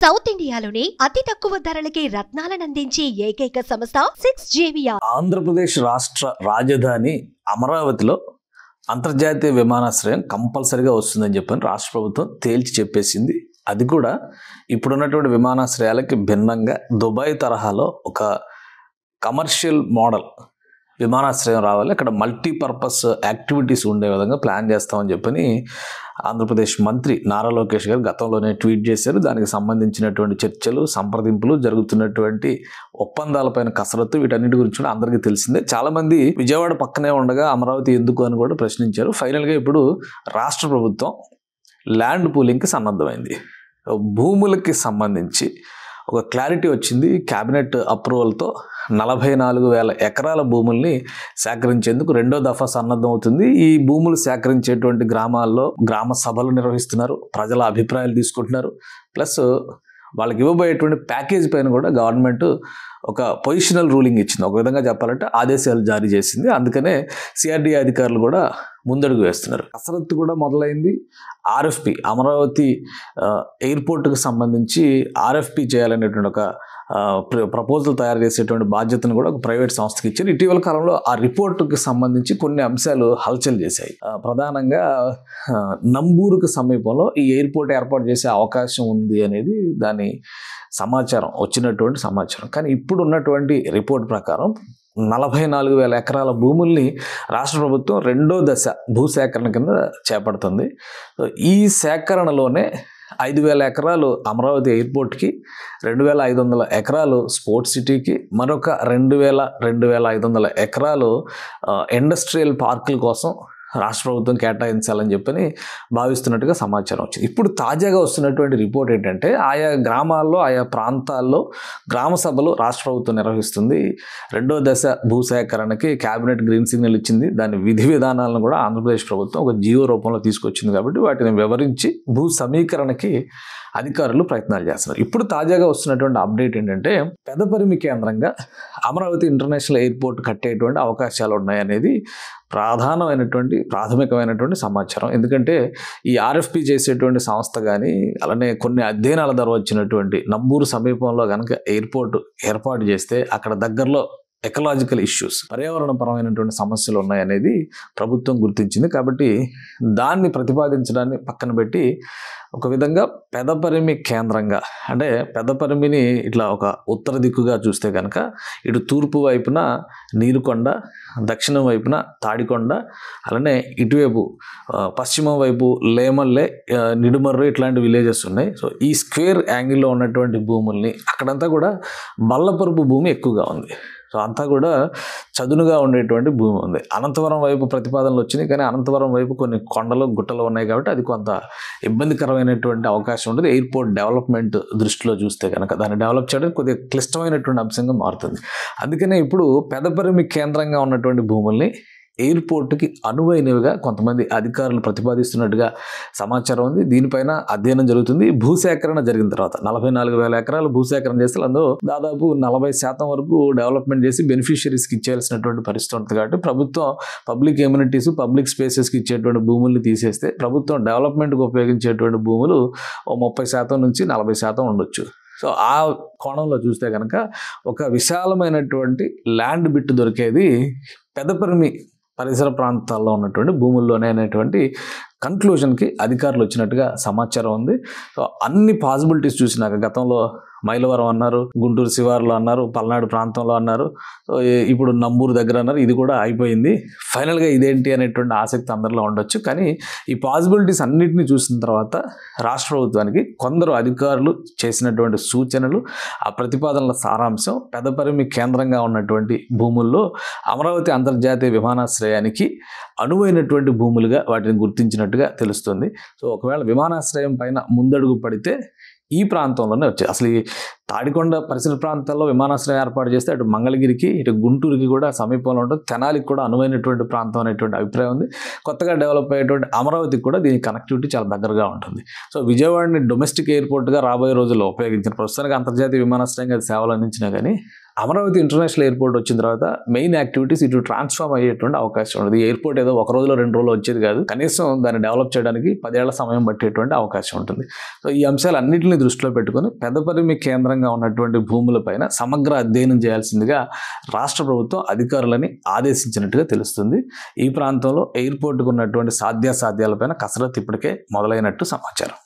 South ఇండియాలోనే అతి తక్కువ ధరలకి రత్నాలనందించే ఏకైక సంస్థ 6JVR. ఆంధ్రప్రదేశ్ రాష్ట్ర రాజధాని అమరావతిలో అంతర్జాతీయ విమానాశ్రయం కంపల్సరీగా వస్తుందని చెప్పని రాష్ట్ర ప్రభుత్వం తేల్చి చెప్పేసింది. అది కూడా ఇప్పుడున్నటువంటి విమానాశ్రయాలకి భిన్నంగా దుబాయ్ తరహాలో ఒక కమర్షియల్ మోడల్ విమానాశ్రయం రావాలి, అక్కడ మల్టీపర్పస్ యాక్టివిటీస్ ఉండే విధంగా ప్లాన్ చేస్తామని చెప్పని ఆంధ్రప్రదేశ్ మంత్రి నారా లోకేష్ గారు గతంలోనే ట్వీట్ చేశారు. దానికి సంబంధించినటువంటి చర్చలు, సంప్రదింపులు, జరుగుతున్నటువంటి ఒప్పందాలపైన కసరత్తు, వీటన్నిటి గురించి కూడా అందరికీ తెలిసిందే. చాలామంది విజయవాడ పక్కనే ఉండగా అమరావతి ఎందుకు అని కూడా ప్రశ్నించారు. ఫైనల్గా ఇప్పుడు రాష్ట్ర ప్రభుత్వం ల్యాండ్ పూలింగ్కి సన్నద్ధమైంది. భూములకి సంబంధించి ఒక క్లారిటీ వచ్చింది. క్యాబినెట్ అప్రూవల్తో 44,000 ఎకరాల భూముల్ని సేకరించేందుకు రెండో దఫా సన్నద్ధం అవుతుంది. ఈ భూములు సేకరించేటువంటి గ్రామాల్లో గ్రామ సభలు నిర్వహిస్తున్నారు, ప్రజల అభిప్రాయాలు తీసుకుంటున్నారు. ప్లస్ వాళ్ళకి ఇవ్వబోయేటువంటి ప్యాకేజ్ పైన కూడా గవర్నమెంట్ ఒక పొజిషనల్ రూలింగ్ ఇచ్చింది. ఒక విధంగా చెప్పాలంటే ఆదేశాలు జారీ చేసింది. అందుకనే సిఆర్డీఏ అధికారులు కూడా ముందడుగు వేస్తున్నారు. కసరత్తు కూడా మొదలైంది. ఆర్ఎఫ్పి అమరావతి ఎయిర్పోర్ట్కి సంబంధించి ఆర్ఎఫ్పి చేయాలనేటువంటి ఒక ప్రపోజల్ తయారు చేసేటువంటి బాధ్యతను కూడా ఒక ప్రైవేట్ సంస్థకి ఇచ్చారు. ఇటీవల కాలంలో ఆ రిపోర్టుకి సంబంధించి కొన్ని అంశాలు హల్చల్ చేశాయి. ప్రధానంగా నంబూరుకు సమీపంలో ఈ ఎయిర్పోర్ట్ ఏర్పాటు చేసే అవకాశం ఉంది అనేది దాని సమాచారం, వచ్చినటువంటి సమాచారం. కానీ ఇప్పుడు ఉన్నటువంటి రిపోర్ట్ ప్రకారం 44,000 ఎకరాల భూముల్ని రాష్ట్ర ప్రభుత్వం రెండో దశ భూసేకరణ కింద చేపడుతుంది. ఈ సేకరణలోనే 5,000 ఎకరాలు అమరావతి ఎయిర్పోర్ట్కి, 2,500 ఎకరాలు స్పోర్ట్స్ సిటీకి, మరొక 2,500 ఎకరాలు ఇండస్ట్రియల్ పార్కుల కోసం రాష్ట్ర ప్రభుత్వం కేటాయించాలని చెప్పని భావిస్తున్నట్టుగా సమాచారం వచ్చింది. ఇప్పుడు తాజాగా వస్తున్నటువంటి రిపోర్ట్ ఏంటంటే ఆయా గ్రామాల్లో, ఆయా ప్రాంతాల్లో గ్రామ సభలు రాష్ట్ర ప్రభుత్వం నిర్వహిస్తుంది. రెండో దశ భూసేకరణకి క్యాబినెట్ గ్రీన్ సిగ్నల్ ఇచ్చింది. దాని విధి విధానాలను కూడా ఆంధ్రప్రదేశ్ ప్రభుత్వం ఒక జియో రూపంలో తీసుకొచ్చింది. కాబట్టి వాటిని వివరించి భూ సమీకరణకి అధికారులు ప్రయత్నాలు చేస్తున్నారు. ఇప్పుడు తాజాగా వస్తున్నటువంటి అప్డేట్ ఏంటంటే పెదపరిమి కేంద్రంగా అమరావతి ఇంటర్నేషనల్ ఎయిర్పోర్ట్ కట్టేటువంటి అవకాశాలు ఉన్నాయనేది ప్రాథమికమైనటువంటి సమాచారం. ఎందుకంటే ఈ ఆర్ఎఫ్పి చేసేటువంటి సంస్థ కానీ, అలానే కొన్ని అధ్యయనాల ద్వారా వచ్చినటువంటి నంబూరు సమీపంలో కనుక ఎయిర్పోర్ట్ ఏర్పాటు చేస్తే అక్కడ దగ్గరలో ఎకలాజికల్ ఇష్యూస్, పర్యావరణపరమైనటువంటి సమస్యలు ఉన్నాయనేది ప్రభుత్వం గుర్తించింది. కాబట్టి దాన్ని ప్రతిపాదించడాన్ని పక్కన పెట్టి ఒక విధంగా పెదపరిమి కేంద్రంగా, అంటే పెదపరిమిని ఇట్లా ఒక ఉత్తర దిక్కుగా చూస్తే కనుక ఇటు తూర్పు వైపున నీరుకొండ, దక్షిణం వైపున తాడికొండ, అలానే ఇటువైపు పశ్చిమం వైపు లేమల్లె, నిడుమర్రు ఇట్లాంటి విలేజెస్ ఉన్నాయి. సో ఈ స్క్వేర్ యాంగిల్లో ఉన్నటువంటి భూముల్ని అక్కడంతా కూడా బల్లపరుపు భూమి ఎక్కువగా ఉంది. సో అంతా కూడా చదునుగా ఉండేటువంటి భూమి ఉంది. అనంతవరం వైపు ప్రతిపాదనలు వచ్చినాయి, కానీ అనంతవరం వైపు కొన్ని కొండలు, గుట్టలు ఉన్నాయి కాబట్టి అది కొంత ఇబ్బందికరమైనటువంటి అవకాశం ఉంటుంది. ఎయిర్పోర్ట్ డెవలప్మెంట్ దృష్టిలో చూస్తే కనుక దాన్ని డెవలప్ చేయడం కొద్దిగా క్లిష్టమైనటువంటి అంశంగా మారుతుంది. అందుకనే ఇప్పుడు పెదపరిమి కేంద్రంగా ఉన్నటువంటి భూముల్ని ఎయిర్పోర్ట్కి అనువైనవిగా కొంతమంది అధికారులు ప్రతిపాదిస్తున్నట్టుగా సమాచారం ఉంది. దీనిపైన అధ్యయనం జరుగుతుంది. భూసేకరణ జరిగిన తర్వాత 44,000 ఎకరాలు భూసేకరణ చేస్తే అందులో దాదాపు 40% వరకు డెవలప్మెంట్ చేసి బెనిఫిషియరీస్కి ఇచ్చేయాల్సినటువంటి పరిస్థితి ఉంటుంది. కాబట్టి ప్రభుత్వం పబ్లిక్ ఎమ్యూనిటీస్, పబ్లిక్ స్పేసెస్కి ఇచ్చేటువంటి భూముల్ని తీసేస్తే ప్రభుత్వం డెవలప్మెంట్కి ఉపయోగించేటువంటి భూములు 30% నుంచి 40% ఉండొచ్చు. సో ఆ కోణంలో చూస్తే కనుక ఒక విశాలమైనటువంటి ల్యాండ్ బిట్ దొరికేది పెదపరిమి పరిసర ప్రాంతాల్లో ఉన్నటువంటి భూముల్లోనే అనేటువంటి కన్క్లూజన్కి అధికారులు వచ్చినట్టుగా సమాచారం ఉంది. సో అన్ని పాసిబిలిటీస్ చూసినాక గతంలో మైలవరం అన్నారు, గుంటూరు శివారులో అన్నారు, పల్నాడు ప్రాంతంలో అన్నారు, ఇప్పుడు నంబూరు దగ్గర అన్నారు. ఇది కూడా అయిపోయింది. ఫైనల్గా ఇదేంటి అనేటువంటి ఆసక్తి అందరిలో ఉండొచ్చు. కానీ ఈ పాసిబిలిటీస్ అన్నింటినీ చూసిన తర్వాత రాష్ట్ర ప్రభుత్వానికి కొందరు అధికారులు చేసినటువంటి సూచనలు, ఆ ప్రతిపాదనల సారాంశం పెదపరిమి కేంద్రంగా ఉన్నటువంటి భూముల్లో అమరావతి అంతర్జాతీయ విమానాశ్రయానికి అనువైనటువంటి భూములుగా వాటిని గుర్తించినట్టుగా తెలుస్తుంది. సో ఒకవేళ విమానాశ్రయం పైన ముందడుగు పడితే ఈ ప్రాంతంలోనే వచ్చాయి. అసలు ఈ తాడికొండ పరిసర ప్రాంతాల్లో విమానాశ్రయం ఏర్పాటు చేస్తే అటు మంగళగిరికి, ఇటు గుంటూరుకి కూడా సమీపంలో ఉంటుంది. తెనాలికి కూడా అనువైనటువంటి ప్రాంతం అనేటువంటి అభిప్రాయం ఉంది. కొత్తగా డెవలప్ అయ్యేటువంటి అమరావతికి కూడా దీని కనెక్టివిటీ చాలా దగ్గరగా ఉంటుంది. సో విజయవాడని డొమెస్టిక్ ఎయిర్పోర్ట్గా రాబోయే రోజుల్లో ఉపయోగించిన, ప్రస్తుతానికి అంతర్జాతీయ విమానాశ్రయంగా సేవలు అందించినా కానీ అమరావతి ఇంటర్నేషనల్ ఎయిర్పోర్ట్ వచ్చిన తర్వాత మెయిన్ యాక్టివిటీస్ ఇటు ట్రాన్స్ఫార్మ్ అయ్యేటువంటి అవకాశం ఉంటుంది. ఎయిర్పోర్ట్ ఏదో ఒక రోజులో 2 రోజులు వచ్చేది కాదు, కనీసం దాన్ని డెవలప్ చేయడానికి 10 ఏళ్ల సమయం పట్టేటువంటి అవకాశం ఉంటుంది. సో ఈ అంశాలన్నింటినీ దృష్టిలో పెట్టుకుని పెద్దపల్లి కేంద్రంగా ఉన్నటువంటి భూములపైన సమగ్ర అధ్యయనం చేయాల్సిందిగా రాష్ట్ర ప్రభుత్వం అధికారులని ఆదేశించినట్టుగా తెలుస్తుంది. ఈ ప్రాంతంలో ఎయిర్పోర్ట్కు ఉన్నటువంటి సాధ్యాసాధ్యాలపైన కసరత్తు ఇప్పటికే మొదలైనట్టు సమాచారం.